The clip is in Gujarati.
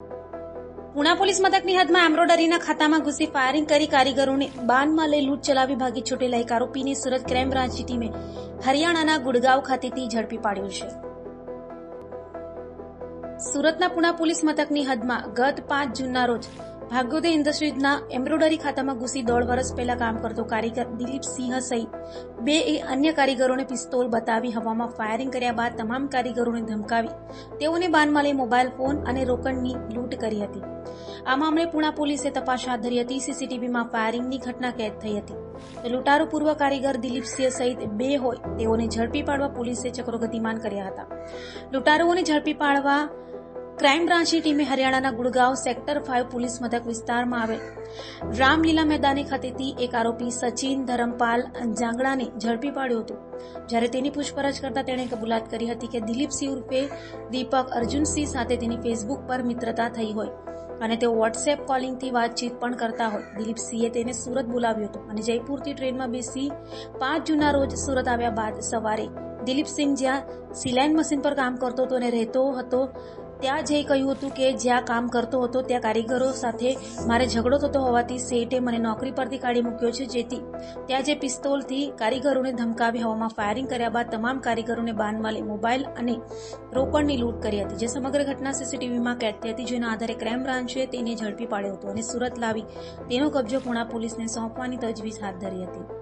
પુણા પોલીસ મથકની હદમાં એમ્બ્રોઇડરીના ખાતામાં ઘૂસી ફાયરિંગ કરી કારીગરોને બાનમાં લઈ લૂંટ ચલાવી ભાગી છૂટેલા એક આરોપીને સુરત ક્રાઇમ બ્રાન્ચની ટીમે હરિયાણાના ગુડગાંવ ખાતેથી ઝડપી પાડ્યો છે। સુરતના પુણા પોલીસ મથકની હદમાં ગત 5 જૂનના રોજ ભાગ્યોદય ઇન્ડસ્ટ્રીઝના એમ્બ્રોઇડરી ખાતામાં ઘૂસી 1.5 વર્ષ પહેલા કામ કરતો કારીગર દિલીપસિંહ સહિત 2 અન્ય કારીગરોને પિસ્તોલ બતાવી હવામાં ફાયરિંગ કર્યા બાદ તમામ કારીગરોને ધમકાવી તેઓને બાનમાં લઈ મોબાઈલ ફોન અને રોકડની લૂંટ કરી હતી। આ મામલે પુણા પોલીસે તપાસ હાથ ધરી હતી। સીસીટીવીમાં ફાયરિંગની ઘટના કેદ થઈ હતી। લૂંટારૂ પૂર્વ કારીગર દિલીપસિંહ સહિત 2 હોય તેઓને ઝડપી પાડવા પોલીસે ચક્રો ગતિમાન કર્યા હતા। લૂંટારૂઓને ઝડપી પાડવા ક્રાઇમ બ્રાન્ચની ટીમે હરિયાણાના ગુડગાંવ સેક્ટર 5 પોલીસ મથક વિસ્તારમાં આવેલ રામલીલા મેદાની ખાતેથી એક આરોપી સચિન ધરમપાલ જાંગડાને ઝડપી પાડ્યો હતો। જ્યારે તેની પૂછપરછ કરતા તેણે કબૂલાત કરી હતી કે દિલીપસિંહ ઉર્ફે દીપક અર્જુનસિંહ સાથે તેની ફેસબુક પર મિત્રતા થઈ હોય અને તેઓ વોટ્સએપ કોલિંગથી વાતચીત પણ કરતા હોય। દિલીપસિંહે તેને સુરત બોલાવ્યો હતો અને જયપુરથી ટ્રેનમાં બેસી 5 જૂનના રોજ સુરત આવ્યા બાદ સવારે દિલીપસિંહ જ્યાં સિલાઈન મશીન પર કામ કરતો હતો અને રહેતો હતો ત્યાં જઈ કહ્યું હતું કે જ્યાં કામ કરતો હતો ત્યાં કારીગરો સાથે મારે ઝઘડો થતો હોવાથી શેઠે મને નોકરી પરથી કાઢી મૂક્યો છે। જેથી ત્યાં જે પિસ્તોલથી કારીગરોને ધમકાવી હવામાં ફાયરિંગ કર્યા બાદ તમામ કારીગરોને બાનમાં લઈ મોબાઈલ અને રોકડની લૂંટ કરી હતી। જે સમગ્ર ઘટના સીસીટીવીમાં કેદ થઈ હતી, જેના આધારે ક્રાઇમ બ્રાન્ચે તેને ઝડપી પાડ્યો હતો અને સુરત લાવી તેનો કબજો પુણા પોલીસને સોંપવાની તજવીજ હાથ ધરી હતી।